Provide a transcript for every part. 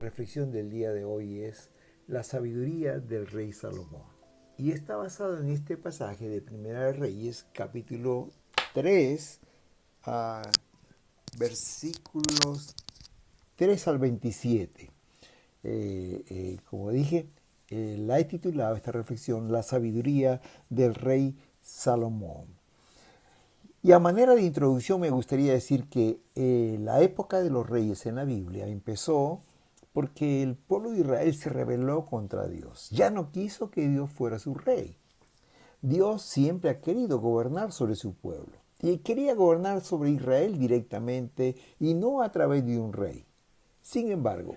reflexión del día de hoy es la sabiduría del rey Salomón. Y está basado en este pasaje de Primera de Reyes, capítulo 3, versículos 3 al 27. Como dije, la he titulado esta reflexión La sabiduría del rey Salomón. Y a manera de introducción me gustaría decir que la época de los reyes en la Biblia empezó porque el pueblo de Israel se rebeló contra Dios. Ya no quiso que Dios fuera su rey. Dios siempre ha querido gobernar sobre su pueblo. Y quería gobernar sobre Israel directamente y no a través de un rey. Sin embargo,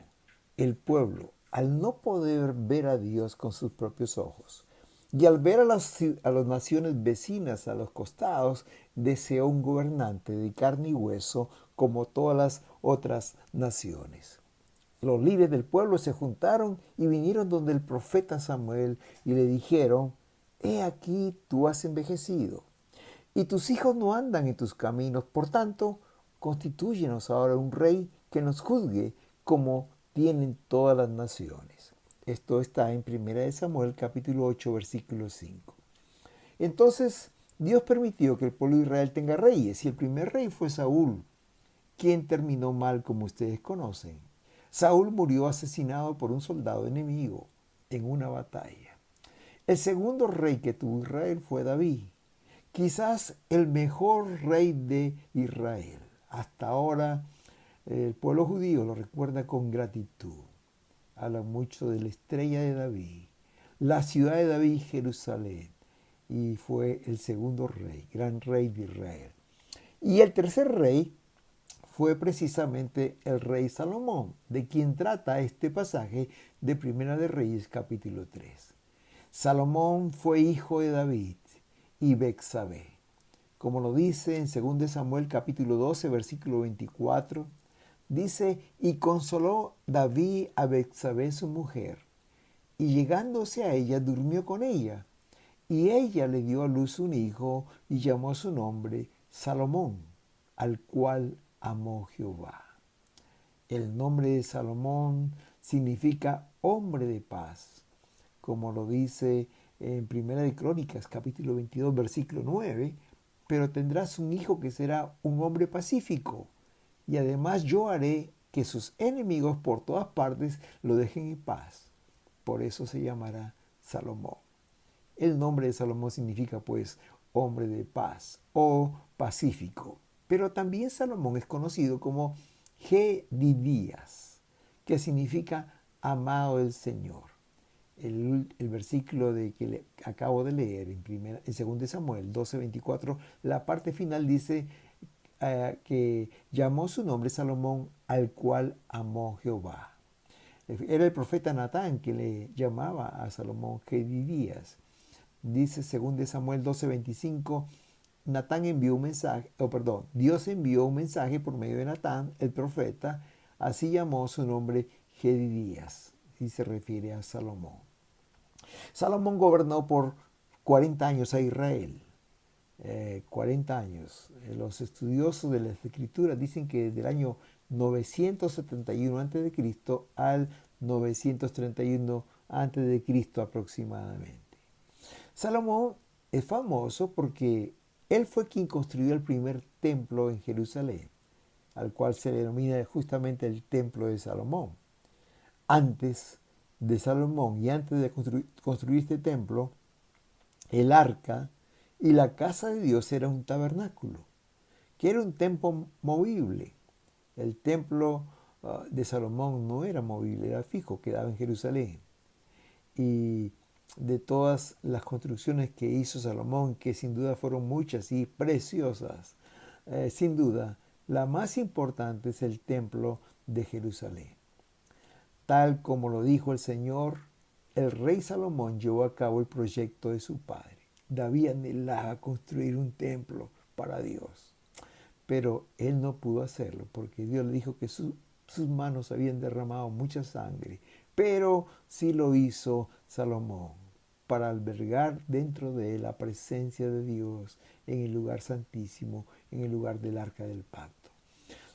el pueblo, al no poder ver a Dios con sus propios ojos, y al ver a las naciones vecinas a los costados, deseó un gobernante de carne y hueso como todas las otras naciones. Los líderes del pueblo se juntaron y vinieron donde el profeta Samuel y le dijeron: He aquí, tú has envejecido y tus hijos no andan en tus caminos. Por tanto, constitúyenos ahora un rey que nos juzgue como tienen todas las naciones. Esto está en 1 Samuel capítulo 8 versículo 5. Entonces Dios permitió que el pueblo de Israel tenga reyes y el primer rey fue Saúl, quien terminó mal como ustedes conocen. Saúl murió asesinado por un soldado enemigo en una batalla. El segundo rey que tuvo Israel fue David, quizás el mejor rey de Israel. Hasta ahora el pueblo judío lo recuerda con gratitud. Habla mucho de la estrella de David, la ciudad de David, Jerusalén, y fue el segundo rey, gran rey de Israel. Y el tercer rey fue precisamente el rey Salomón, de quien trata este pasaje de Primera de Reyes capítulo 3. Salomón fue hijo de David y Betsabé, como lo dice en 2 Samuel capítulo 12 versículo 24. Dice: y consoló David a Betsabé su mujer, y llegándose a ella durmió con ella, y ella le dio a luz un hijo y llamó su nombre Salomón, al cual amó Jehová. El nombre de Salomón significa hombre de paz, como lo dice en Primera de Crónicas, capítulo 22, versículo 9, pero tendrás un hijo que será un hombre pacífico, y además yo haré que sus enemigos por todas partes lo dejen en paz. Por eso se llamará Salomón. El nombre de Salomón significa pues hombre de paz o pacífico. Pero también Salomón es conocido como Gedidías, que significa amado del Señor. El versículo que acabo de leer en 2 Samuel 12:24, la parte final dice que llamó su nombre Salomón, al cual amó Jehová. Era el profeta Natán que le llamaba a Salomón Gedidías. Dice 2 Samuel 12:25, Natán envió un mensaje, Dios envió un mensaje por medio de Natán, el profeta, así llamó su nombre Gedidías, y se refiere a Salomón. Salomón gobernó por 40 años a Israel. 40 años. Los estudiosos de las escrituras dicen que desde el año 971 a.C. al 931 a.C. aproximadamente. Salomón es famoso porque él fue quien construyó el primer templo en Jerusalén, al cual se le denomina justamente el templo de Salomón. Antes de Salomón y antes de construir este templo, el arca y la casa de Dios era un tabernáculo, que era un templo movible. El templo de Salomón no era movible, era fijo, quedaba en Jerusalén. Y de todas las construcciones que hizo Salomón, que sin duda fueron muchas y preciosas, sin duda, la más importante es el templo de Jerusalén. Tal como lo dijo el Señor, el rey Salomón llevó a cabo el proyecto de su padre. David anhelaba construir un templo para Dios, pero él no pudo hacerlo porque Dios le dijo que sus manos habían derramado mucha sangre, pero sí lo hizo Salomón para albergar dentro de él la presencia de Dios en el lugar santísimo, en el lugar del arca del pacto.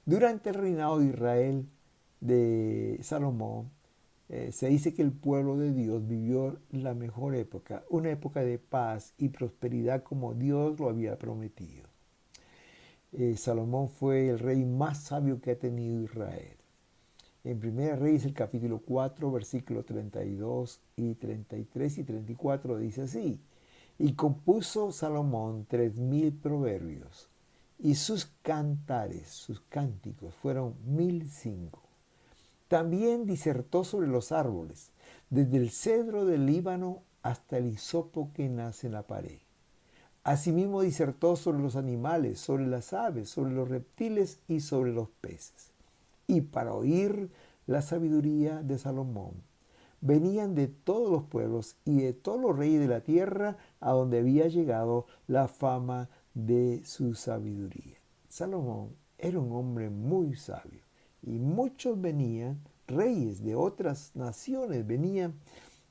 Durante el reinado de Israel, de Salomón, se dice que el pueblo de Dios vivió la mejor época, una época de paz y prosperidad como Dios lo había prometido. Salomón fue el rey más sabio que ha tenido Israel. En Primera Reyes, el capítulo 4, versículos 32 y 33 y 34 dice así: y compuso Salomón 3000 proverbios, y sus cantares, sus cánticos, fueron 1005. También disertó sobre los árboles, desde el cedro del Líbano hasta el hisopo que nace en la pared. Asimismo disertó sobre los animales, sobre las aves, sobre los reptiles y sobre los peces. Y para oír la sabiduría de Salomón, venían de todos los pueblos y de todos los reyes de la tierra a donde había llegado la fama de su sabiduría. Salomón era un hombre muy sabio y muchos venían, reyes de otras naciones venían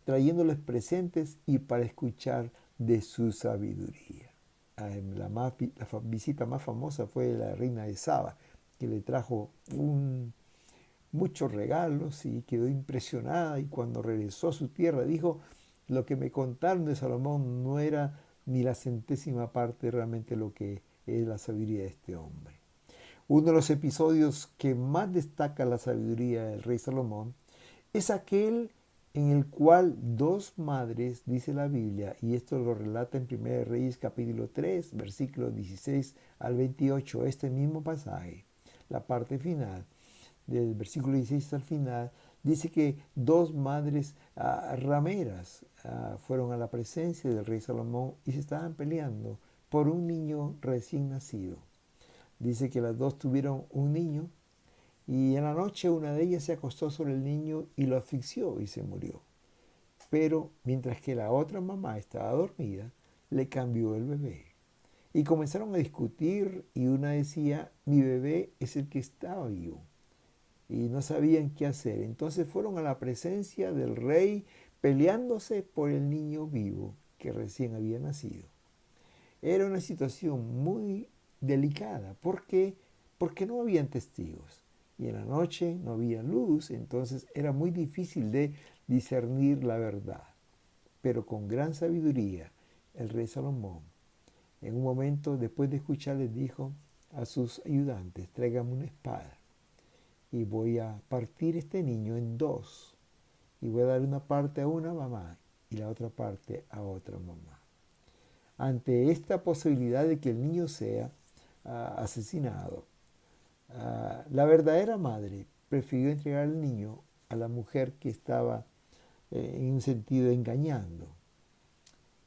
trayéndoles presentes y para escuchar de su sabiduría. La visita más famosa fue la reina de Saba, que le trajo muchos regalos y quedó impresionada, y cuando regresó a su tierra dijo: lo que me contaron de Salomón no era ni la centésima parte realmente lo que es la sabiduría de este hombre. Uno de los episodios que más destaca la sabiduría del rey Salomón es aquel en el cual dos madres, dice la Biblia, y esto lo relata en 1 Reyes capítulo 3, versículos 16 al 28, este mismo pasaje, la parte final, del versículo 16 al final, dice que dos madres rameras fueron a la presencia del rey Salomón y se estaban peleando por un niño recién nacido. Dice que las dos tuvieron un niño y en la noche una de ellas se acostó sobre el niño y lo asfixió y se murió. Pero mientras que la otra mamá estaba dormida, le cambió el bebé. Y comenzaron a discutir y una decía: mi bebé es el que está vivo. Y no sabían qué hacer. Entonces fueron a la presencia del rey peleándose por el niño vivo que recién había nacido. Era una situación muy delicada. ¿Por qué? Porque no habían testigos. Y en la noche no había luz, entonces era muy difícil de discernir la verdad. Pero con gran sabiduría, el rey Salomón, en un momento después de escuchar, les dijo a sus ayudantes: tráigame una espada y voy a partir este niño en dos y voy a dar una parte a una mamá y la otra parte a otra mamá. Ante esta posibilidad de que el niño sea asesinado, la verdadera madre prefirió entregar al niño a la mujer que estaba en un sentido engañando.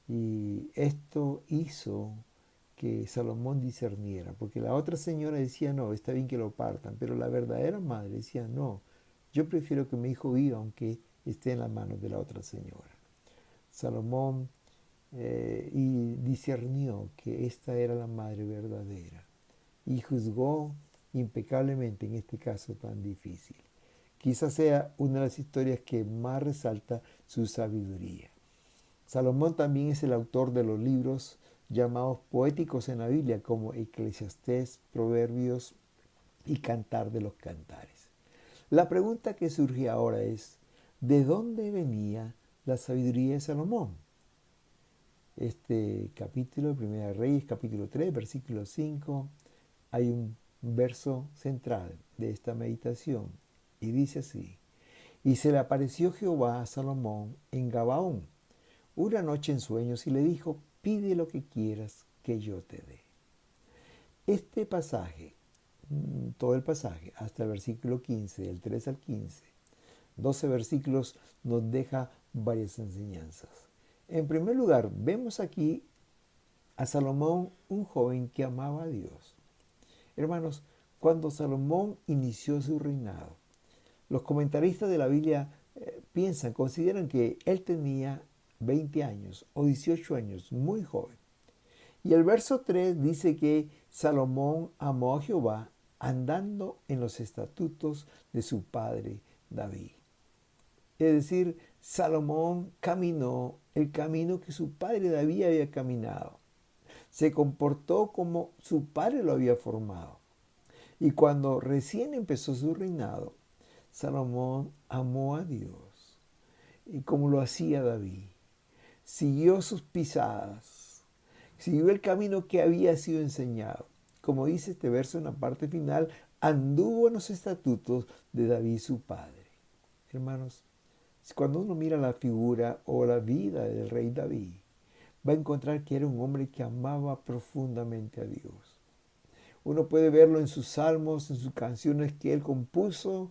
Y esto hizo que Salomón discerniera, porque la otra señora decía: no, está bien que lo partan, pero la verdadera madre decía: no, yo prefiero que mi hijo viva aunque esté en las manos de la otra señora. Salomón y discernió que esta era la madre verdadera y juzgó impecablemente en este caso tan difícil. Quizás sea una de las historias que más resalta su sabiduría. Salomón también es el autor de los libros llamados poéticos en la Biblia, como Eclesiastés, Proverbios y Cantar de los Cantares. La pregunta que surge ahora es: ¿de dónde venía la sabiduría de Salomón? Este capítulo, Primera Reyes, capítulo 3, versículo 5, hay un verso central de esta meditación y dice así: y se le apareció Jehová a Salomón en Gabaón una noche en sueños y le dijo: pide lo que quieras que yo te dé. Este pasaje, todo el pasaje, hasta el versículo 15, del 3 al 15, 12 versículos, nos deja varias enseñanzas. En primer lugar, vemos aquí a Salomón, un joven que amaba a Dios. Hermanos, cuando Salomón inició su reinado, los comentaristas de la Biblia consideran que él tenía 20 años o 18 años, muy joven. Y el verso 3 dice que Salomón amó a Jehová andando en los estatutos de su padre David. Es decir, Salomón caminó el camino que su padre David había caminado. Se comportó como su padre lo había formado. Y cuando recién empezó su reinado, Salomón amó a Dios y como lo hacía David. Siguió sus pisadas, siguió el camino que había sido enseñado. Como dice este verso en la parte final, anduvo en los estatutos de David su padre. Hermanos, cuando uno mira la figura o la vida del rey David, va a encontrar que era un hombre que amaba profundamente a Dios. Uno puede verlo en sus salmos, en sus canciones que él compuso,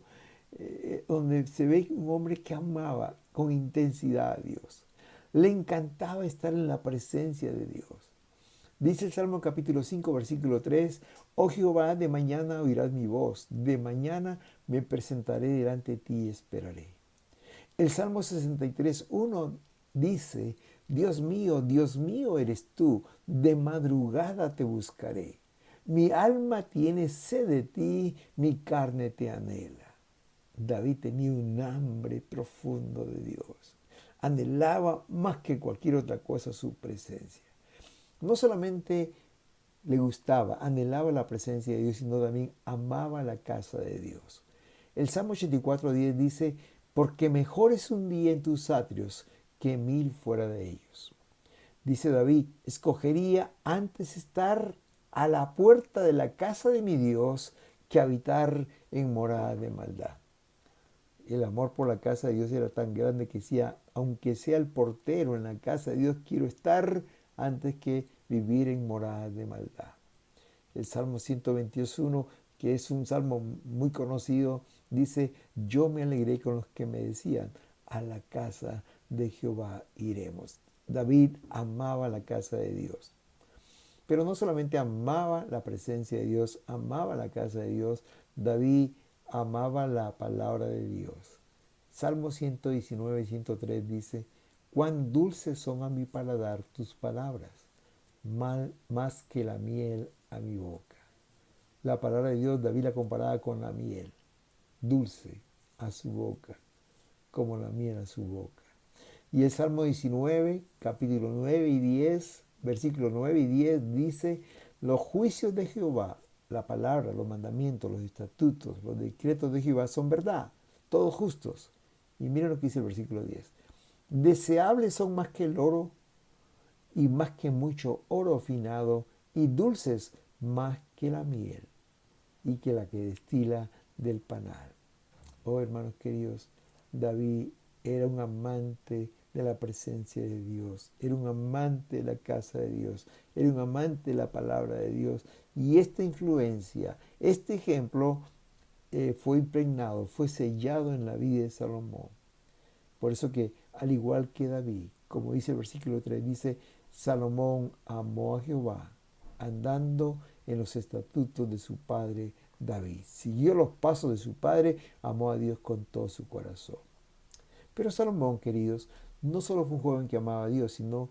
donde se ve un hombre que amaba con intensidad a Dios. Le encantaba estar en la presencia de Dios. Dice el Salmo capítulo 5, versículo 3, oh Jehová, de mañana oirás mi voz, de mañana me presentaré delante de ti y esperaré. El Salmo 63:1 dice, Dios mío eres tú, de madrugada te buscaré. Mi alma tiene sed de ti, mi carne te anhela. David tenía un hambre profundo de Dios. Anhelaba más que cualquier otra cosa su presencia. No solamente le gustaba, anhelaba la presencia de Dios, sino también amaba la casa de Dios. El Salmo 84:10 dice, porque mejor es un día en tus atrios que 1000 fuera de ellos. Dice David, escogería antes estar a la puerta de la casa de mi Dios que habitar en morada de maldad. El amor por la casa de Dios era tan grande que decía, aunque sea el portero en la casa de Dios, quiero estar antes que vivir en morada de maldad. El Salmo 122:1, que es un salmo muy conocido, dice, yo me alegré con los que me decían, a la casa de Jehová iremos. David amaba la casa de Dios. Pero no solamente amaba la presencia de Dios, amaba la casa de Dios, David amaba la palabra de Dios. Salmo 119:103 dice, cuán dulces son a mi paladar tus palabras, más que la miel a mi boca. La palabra de Dios, David la comparaba con la miel, dulce a su boca, como la miel a su boca. Y el Salmo 19, capítulo 9 y 10, versículos 9 y 10 dice, los juicios de Jehová, la palabra, los mandamientos, los estatutos, los decretos de Jehová son verdad, todos justos. Y miren lo que dice el versículo 10. Deseables son más que el oro y más que mucho oro afinado y dulces más que la miel y que la que destila del panal. Oh hermanos queridos, David era un amante de la presencia de Dios, era un amante de la casa de Dios, era un amante de la palabra de Dios. Y esta influencia, este ejemplo fue impregnado, fue sellado en la vida de Salomón. Por eso que al igual que David, como dice el versículo 3, dice, Salomón amó a Jehová, andando en los estatutos de su padre David. Siguió los pasos de su padre, amó a Dios con todo su corazón. Pero Salomón, queridos, no solo fue un joven que amaba a Dios, sino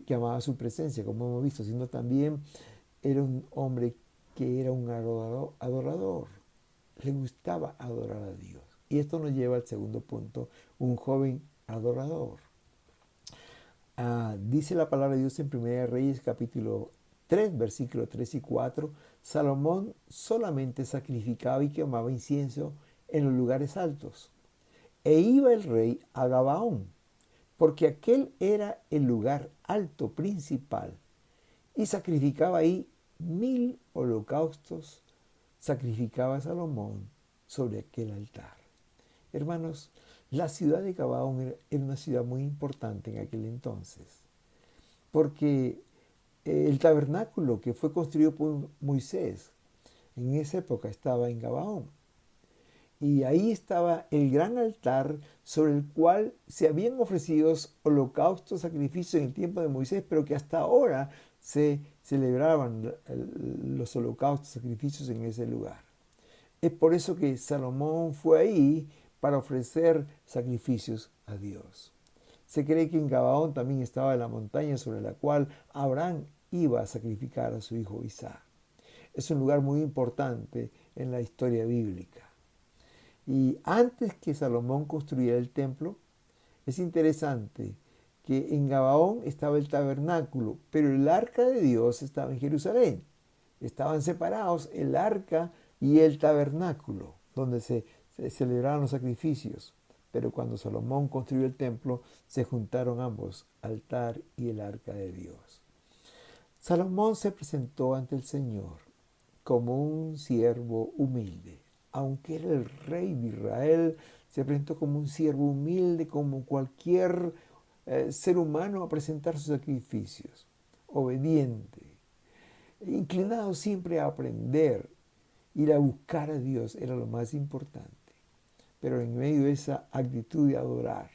que amaba su presencia, como hemos visto, sino también era un hombre que era un adorador. Le gustaba adorar a Dios. Y esto nos lleva al segundo punto, un joven adorador. Dice la palabra de Dios en 1 Reyes capítulo 3, versículos 3 y 4, Salomón solamente sacrificaba y quemaba incienso en los lugares altos. E iba el rey a Gabaón, porque aquel era el lugar alto principal, y sacrificaba ahí 1000 holocaustos, sacrificaba Salomón sobre aquel altar. Hermanos, la ciudad de Gabaón era una ciudad muy importante en aquel entonces, porque el tabernáculo que fue construido por Moisés en esa época estaba en Gabaón. Y ahí estaba el gran altar sobre el cual se habían ofrecido holocaustos, sacrificios en el tiempo de Moisés, pero que hasta ahora se celebraban los holocaustos, sacrificios en ese lugar. Es por eso que Salomón fue ahí para ofrecer sacrificios a Dios. Se cree que en Gabaón también estaba la montaña sobre la cual Abraham iba a sacrificar a su hijo Isaac. Es un lugar muy importante en la historia bíblica. Y antes que Salomón construyera el templo, es interesante que en Gabaón estaba el tabernáculo, pero el arca de Dios estaba en Jerusalén. Estaban separados el arca y el tabernáculo, donde se se celebraban los sacrificios, pero cuando Salomón construyó el templo, se juntaron ambos, altar y el arca de Dios. Salomón se presentó ante el Señor como un siervo humilde. Aunque era el rey de Israel, se presentó como un siervo humilde, como cualquier ser humano a presentar sus sacrificios. Obediente, inclinado siempre a aprender, ir a buscar a Dios era lo más importante. Pero en medio de esa actitud de adorar,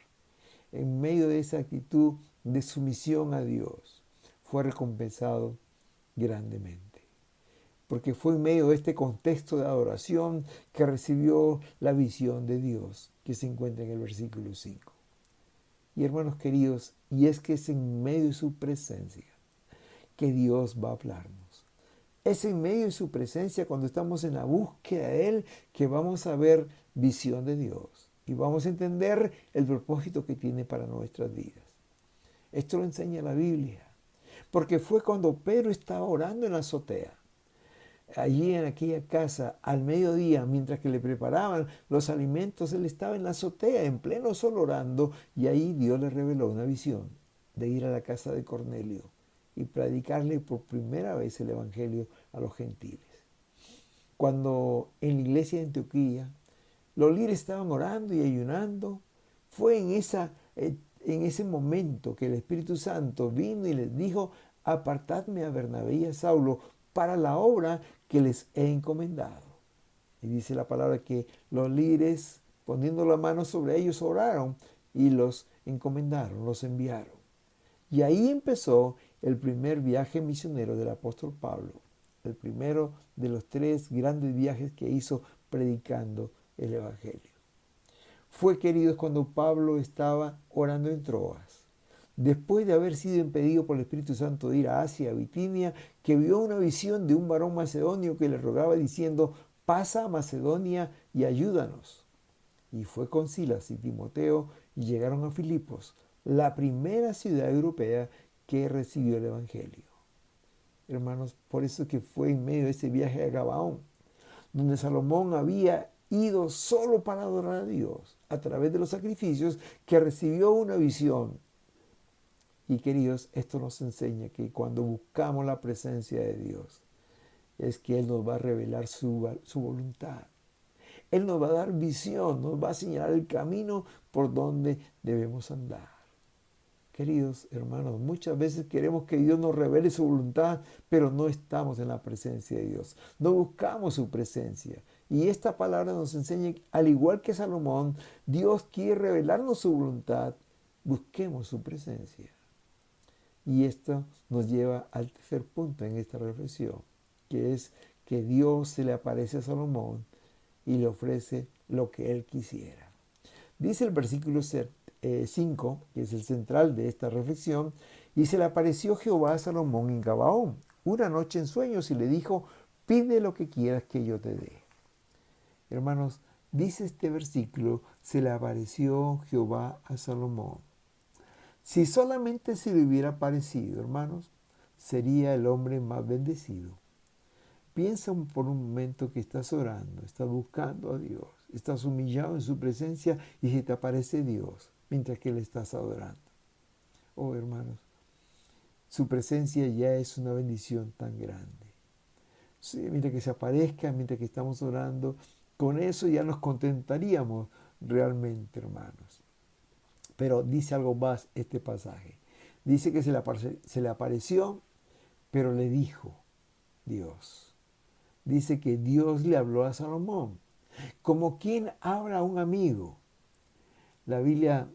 en medio de esa actitud de sumisión a Dios, fue recompensado grandemente. Porque fue en medio de este contexto de adoración que recibió la visión de Dios, que se encuentra en el versículo 5. Y hermanos queridos, y es que es en medio de su presencia que Dios va a hablarnos. Es en medio de su presencia, cuando estamos en la búsqueda de Él, que vamos a ver visión de Dios y vamos a entender el propósito que tiene para nuestras vidas. Esto lo enseña la Biblia, porque fue cuando Pedro estaba orando en la azotea, allí en aquella casa, al mediodía, mientras que le preparaban los alimentos, él estaba en la azotea, en pleno sol orando, y ahí Dios le reveló una visión de ir a la casa de Cornelio y predicarle por primera vez el Evangelio a los gentiles. Cuando en la iglesia de Antioquía los líderes estaban orando y ayunando, fue en ese momento que el Espíritu Santo vino y les dijo: apartadme a Bernabé y a Saulo para la obra que les he encomendado. Y dice la palabra que los líderes, poniendo la mano sobre ellos, oraron y los encomendaron, los enviaron. Y ahí empezó el primer viaje misionero del apóstol Pablo, el primero de los 3 grandes viajes que hizo predicando el Evangelio. Fue, queridos, cuando Pablo estaba orando en Troas, después de haber sido impedido por el Espíritu Santo de ir a Asia, a Bitinia, que vio una visión de un varón macedonio que le rogaba diciendo: pasa a Macedonia y ayúdanos. Y fue con Silas y Timoteo y llegaron a Filipos, la primera ciudad europea que recibió el Evangelio. Hermanos, por eso que fue en medio de ese viaje a Gabaón, donde Salomón había ido solo para adorar a Dios a través de los sacrificios, que recibió una visión. Y queridos, esto nos enseña que cuando buscamos la presencia de Dios, es que Él nos va a revelar su voluntad. Él nos va a dar visión, nos va a señalar el camino por donde debemos andar. Queridos hermanos, muchas veces queremos que Dios nos revele su voluntad, pero no estamos en la presencia de Dios. No buscamos su presencia. Y esta palabra nos enseña, al igual que Salomón, Dios quiere revelarnos su voluntad. Busquemos su presencia. Y esto nos lleva al tercer punto en esta reflexión, que es que Dios se le aparece a Salomón y le ofrece lo que él quisiera. Dice el versículo 5, que es el central de esta reflexión: y se le apareció Jehová a Salomón en Gabaón una noche en sueños y le dijo: pide lo que quieras que yo te dé. Hermanos, dice este versículo: se le apareció Jehová a Salomón. Si solamente se le hubiera aparecido, hermanos, sería el hombre más bendecido. Piensa por un momento que estás orando, estás buscando a Dios, estás humillado en su presencia y se te aparece Dios mientras que le estás adorando. Oh, hermanos, su presencia ya es una bendición tan grande. Sí, mientras que se aparezca, mientras que estamos orando, con eso ya nos contentaríamos realmente, hermanos. Pero dice algo más este pasaje. Dice que se le apareció, pero le dijo Dios. Dice que Dios le habló a Salomón, como quien habla a un amigo. La Biblia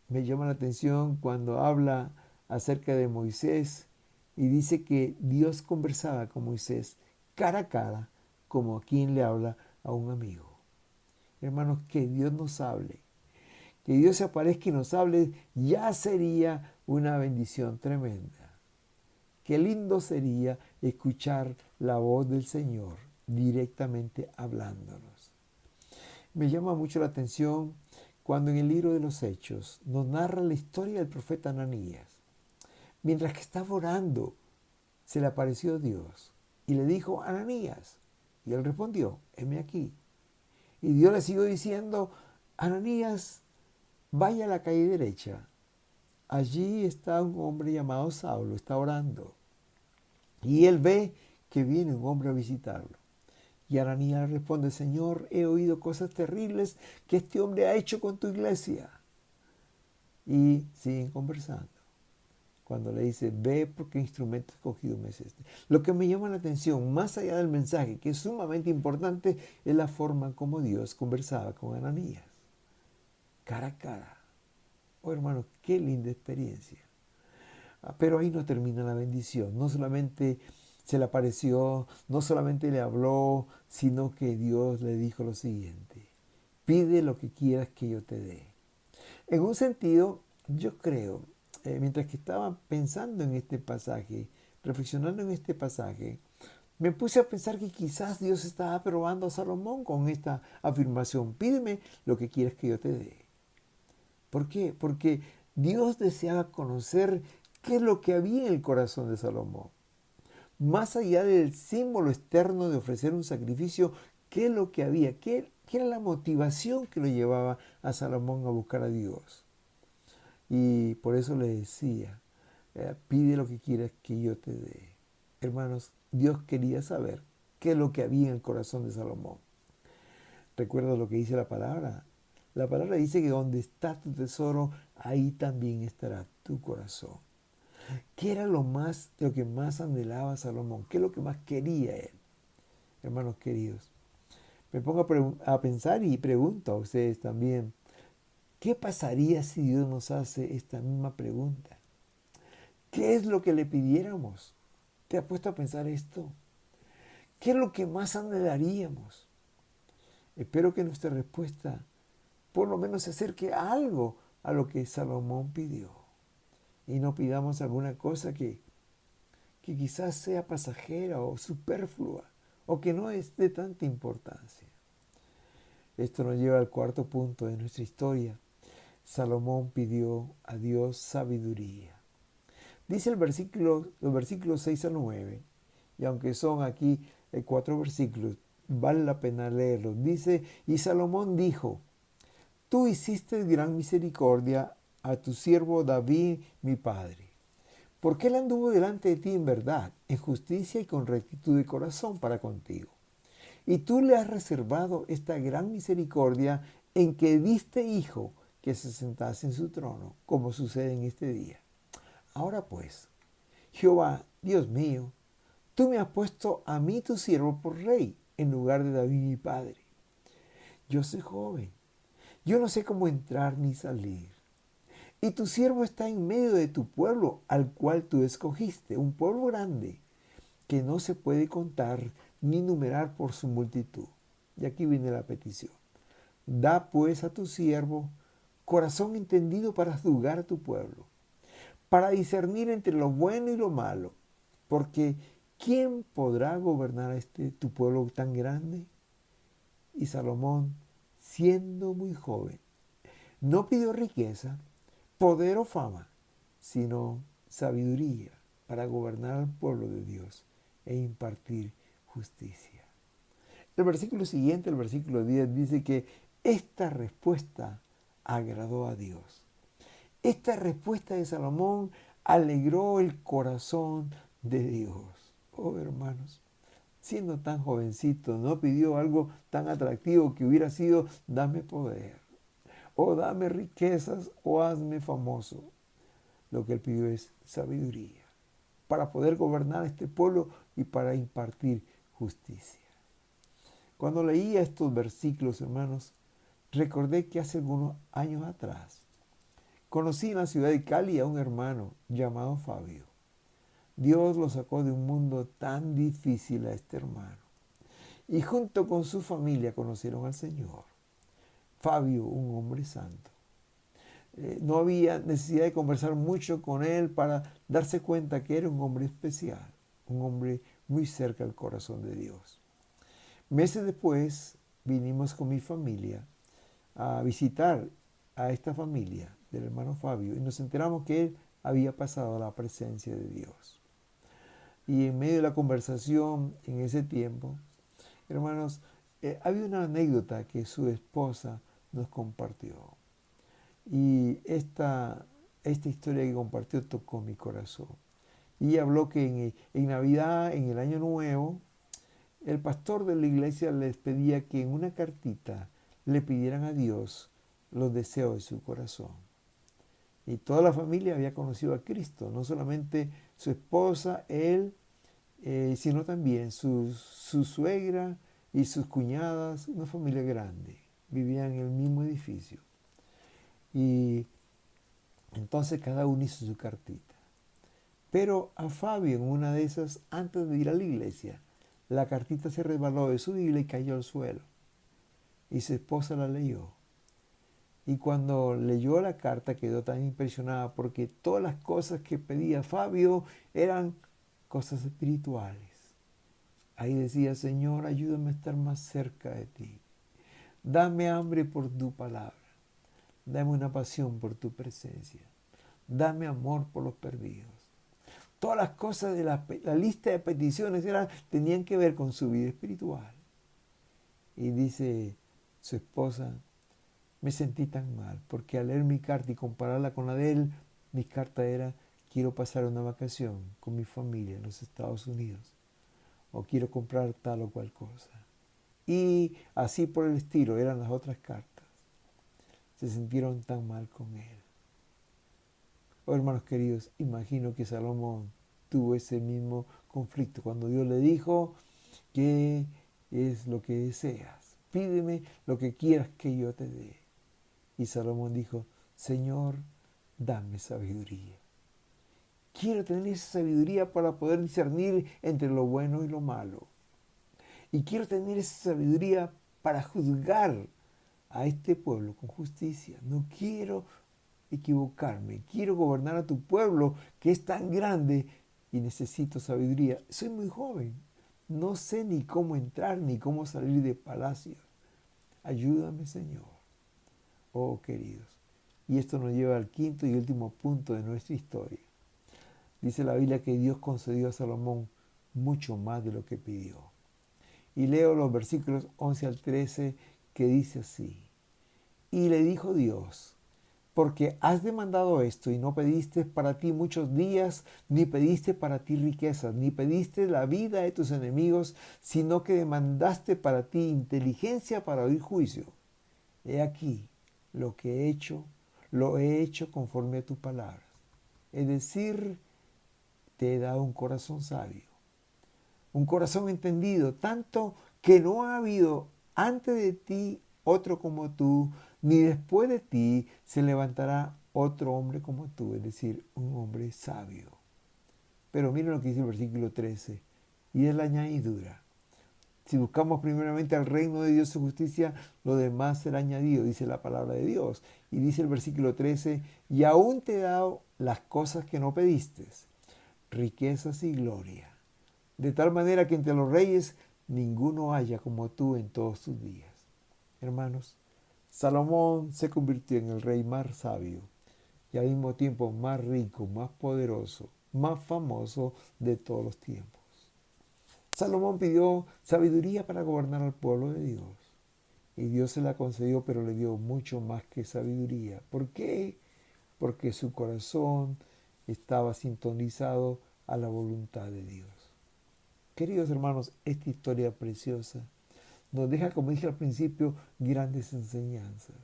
me llama la atención cuando habla acerca de Moisés y dice que Dios conversaba con Moisés cara a cara, como a quien le habla a un amigo. Hermanos, que Dios nos hable, que Dios se aparezca y nos hable, ya sería una bendición tremenda. Qué lindo sería escuchar la voz del Señor directamente hablándonos. Me llama mucho la atención cuando en el libro de los Hechos nos narra la historia del profeta Ananías. Mientras que estaba orando, se le apareció Dios y le dijo: Ananías. Y él respondió: heme aquí. Y Dios le siguió diciendo, Ananías, vaya a la calle derecha. Allí está un hombre llamado Saulo, está orando. Y él ve que viene un hombre a visitarlo. Y Ananías responde, Señor, he oído cosas terribles que este hombre ha hecho con tu iglesia. Y siguen conversando. Cuando le dice, ve porque instrumento escogido me es este. Lo que me llama la atención, más allá del mensaje, que es sumamente importante, es la forma como Dios conversaba con Ananías. Cara a cara. Oh, hermanos, qué linda experiencia. Pero ahí no termina la bendición. No solamente se le apareció, no solamente le habló, sino que Dios le dijo lo siguiente. Pide lo que quieras que yo te dé. En un sentido, yo creo, mientras que estaba pensando en este pasaje, reflexionando en este pasaje, me puse a pensar que quizás Dios estaba probando a Salomón con esta afirmación. Pídeme lo que quieras que yo te dé. ¿Por qué? Porque Dios deseaba conocer qué es lo que había en el corazón de Salomón. Más allá del símbolo externo de ofrecer un sacrificio, ¿qué es lo que había? ¿Qué era la motivación que lo llevaba a Salomón a buscar a Dios? Y por eso le decía, pide lo que quieras que yo te dé. Hermanos, Dios quería saber qué es lo que había en el corazón de Salomón. Recuerda lo que dice la palabra. La palabra dice que donde está tu tesoro, ahí también estará tu corazón. ¿Qué era lo que más anhelaba Salomón? ¿Qué es lo que más quería él? Hermanos queridos, me pongo a pensar y pregunto a ustedes también, ¿qué pasaría si Dios nos hace esta misma pregunta? ¿Qué es lo que le pidiéramos? ¿Te has puesto a pensar esto? ¿Qué es lo que más anhelaríamos? Espero que nuestra respuesta por lo menos se acerque a algo a lo que Salomón pidió. Y no pidamos alguna cosa que quizás sea pasajera o superflua o que no es de tanta importancia. Esto nos lleva al cuarto punto de nuestra historia. Salomón pidió a Dios sabiduría. Dice los versículos 6 al 9, y aunque son aquí 4 versículos, vale la pena leerlos. Dice, y Salomón dijo, tú hiciste gran misericordia a tu siervo David, mi padre, porque él anduvo delante de ti en verdad, en justicia y con rectitud de corazón para contigo. Y tú le has reservado esta gran misericordia en que diste hijo que se sentase en su trono, como sucede en este día. Ahora pues, Jehová, Dios mío, tú me has puesto a mí tu siervo por rey, en lugar de David mi padre. Yo soy joven, yo no sé cómo entrar ni salir. Y tu siervo está en medio de tu pueblo, al cual tú escogiste, un pueblo grande, que no se puede contar ni numerar por su multitud. Y aquí viene la petición. Da pues a tu siervo corazón entendido para juzgar a tu pueblo, para discernir entre lo bueno y lo malo, porque ¿quién podrá gobernar a tu pueblo tan grande? Y Salomón, siendo muy joven, no pidió riqueza, poder o fama, sino sabiduría para gobernar al pueblo de Dios e impartir justicia. El versículo siguiente, el versículo 10, dice que esta respuesta agradó a Dios. Esta respuesta de Salomón alegró el corazón de Dios. Oh, hermanos, siendo tan jovencito, no pidió algo tan atractivo que hubiera sido, dame poder, o dame riquezas, o hazme famoso. Lo que él pidió es sabiduría para poder gobernar este pueblo y para impartir justicia. Cuando leía estos versículos, hermanos, recordé que hace algunos años atrás conocí en la ciudad de Cali a un hermano llamado Fabio. Dios lo sacó de un mundo tan difícil a este hermano. Y junto con su familia conocieron al Señor. Fabio, un hombre santo. No había necesidad de conversar mucho con él para darse cuenta que era un hombre especial, un hombre muy cerca del corazón de Dios. Meses después vinimos con mi familia a visitar a esta familia del hermano Fabio y nos enteramos que él había pasado a la presencia de Dios. Y en medio de la conversación en ese tiempo, hermanos, había una anécdota que su esposa nos compartió. Y esta historia que compartió tocó mi corazón. Y habló que en Navidad, en el Año Nuevo, el pastor de la iglesia les pedía que en una cartita le pidieran a Dios los deseos de su corazón. Y toda la familia había conocido a Cristo, no solamente su esposa, él, sino también su suegra y sus cuñadas, una familia grande. Vivían en el mismo edificio. Y entonces cada uno hizo su cartita. Pero a Fabio, en una de esas, antes de ir a la iglesia, la cartita se resbaló de su Biblia y cayó al suelo. Y su esposa la leyó. Y cuando leyó la carta quedó tan impresionada porque todas las cosas que pedía Fabio eran cosas espirituales. Ahí decía, Señor, ayúdame a estar más cerca de ti. Dame hambre por tu palabra. Dame una pasión por tu presencia. Dame amor por los perdidos. Todas las cosas de la lista de peticiones tenían que ver con su vida espiritual. Y dice su esposa, me sentí tan mal, porque al leer mi carta y compararla con la de él, mi carta era, quiero pasar una vacación con mi familia en los Estados Unidos, o quiero comprar tal o cual cosa. Y así por el estilo eran las otras cartas. Se sintieron tan mal con él. Oh, hermanos queridos, imagino que Salomón tuvo ese mismo conflicto cuando Dios le dijo, ¿qué es lo que deseas? Pídeme lo que quieras que yo te dé. Y Salomón dijo, Señor, dame sabiduría. Quiero tener esa sabiduría para poder discernir entre lo bueno y lo malo. Y quiero tener esa sabiduría para juzgar a este pueblo con justicia. No quiero equivocarme. Quiero gobernar a tu pueblo que es tan grande y necesito sabiduría. Soy muy joven. No sé ni cómo entrar ni cómo salir de palacio. Ayúdame, Señor. Oh, queridos. Y esto nos lleva al quinto y último punto de nuestra historia. Dice la Biblia que Dios concedió a Salomón mucho más de lo que pidió. Y leo los versículos 11 al 13 que dice así. Y le dijo Dios, porque has demandado esto y no pediste para ti muchos días, ni pediste para ti riquezas, ni pediste la vida de tus enemigos, sino que demandaste para ti inteligencia para oír juicio. He aquí, lo he hecho conforme a tus palabras. Es decir, te he dado un corazón sabio, un corazón entendido, tanto que no ha habido antes de ti otro como tú, ni después de ti se levantará otro hombre como tú, es decir, un hombre sabio. Pero miren lo que dice el versículo 13, y es la añadidura. Si buscamos primeramente al reino de Dios y su justicia, lo demás será añadido, dice la palabra de Dios. Y dice el versículo 13, y aún te he dado las cosas que no pediste, riquezas y gloria, de tal manera que entre los reyes ninguno haya como tú en todos tus días. Hermanos, Salomón se convirtió en el rey más sabio y al mismo tiempo más rico, más poderoso, más famoso de todos los tiempos. Salomón pidió sabiduría para gobernar al pueblo de Dios. Y Dios se la concedió, pero le dio mucho más que sabiduría. ¿Por qué? Porque su corazón estaba sintonizado a la voluntad de Dios. Queridos hermanos, esta historia preciosa nos deja, como dije al principio, grandes enseñanzas.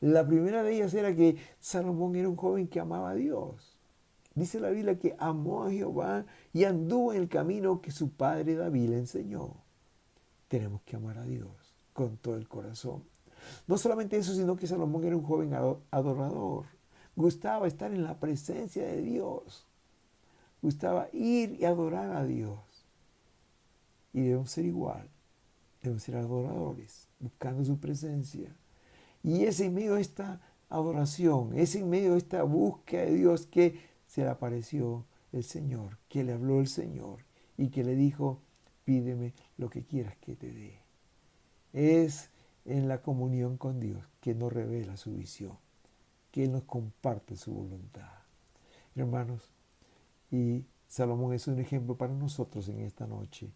La primera de ellas era que Salomón era un joven que amaba a Dios. Dice la Biblia que amó a Jehová y anduvo en el camino que su padre David le enseñó. Tenemos que amar a Dios con todo el corazón. No solamente eso, sino que Salomón era un joven adorador. Gustaba estar en la presencia de Dios. Gustaba ir y adorar a Dios. Y debemos ser igual. Debemos ser adoradores, buscando su presencia. Y es en medio de esta adoración, es en medio de esta búsqueda de Dios que se le apareció el Señor, que le habló el Señor y que le dijo, pídeme lo que quieras que te dé. Es en la comunión con Dios que nos revela su visión, que Él nos comparte su voluntad. Hermanos, y Salomón es un ejemplo para nosotros en esta noche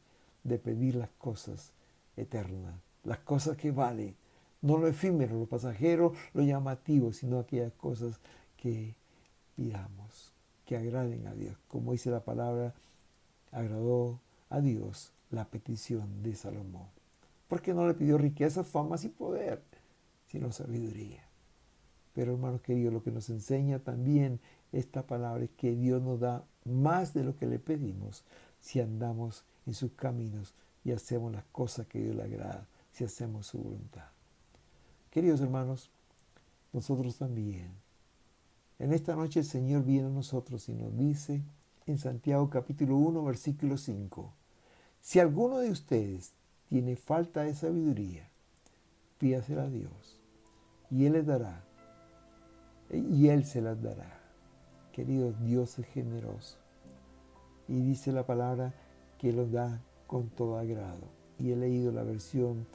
de pedir las cosas eternas, las cosas que valen, no lo efímero, lo pasajero, lo llamativo, sino aquellas cosas que pidamos, que agraden a Dios. Como dice la palabra, agradó a Dios la petición de Salomón. Porque no le pidió riquezas, famas y poder, sino sabiduría. Pero hermanos queridos, lo que nos enseña también esta palabra es que Dios nos da más de lo que le pedimos si andamos en sus caminos y hacemos las cosas que a Dios le agrada, si hacemos su voluntad. Queridos hermanos, nosotros también. En esta noche el Señor viene a nosotros y nos dice en Santiago capítulo 1, versículo 5, si alguno de ustedes tiene falta de sabiduría, pídasela a Dios y Él les dará, y Él se las dará. Queridos, Dios es generoso y dice la palabra que los da con todo agrado. Y he leído la versión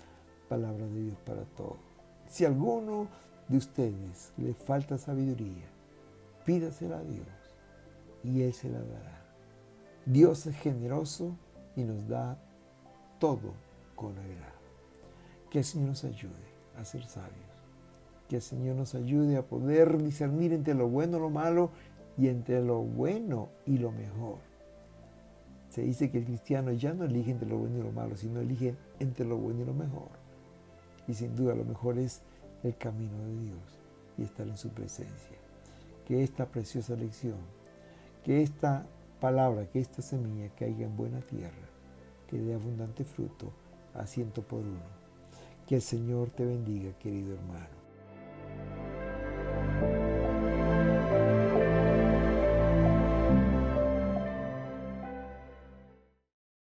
Palabra de Dios para todos. Si a alguno de ustedes le falta sabiduría, pídasela a Dios y Él se la dará. Dios es generoso y nos da todo con agrado. Que el Señor nos ayude a ser sabios. Que el Señor nos ayude a poder discernir entre lo bueno y lo malo y entre lo bueno y lo mejor. Se dice que el cristiano ya no elige entre lo bueno y lo malo, sino elige entre lo bueno y lo mejor. Y sin duda lo mejor es el camino de Dios y estar en su presencia. Que esta preciosa lección, que esta palabra, que esta semilla caiga en buena tierra, que dé abundante fruto a 100 por 1. Que el Señor te bendiga, querido hermano.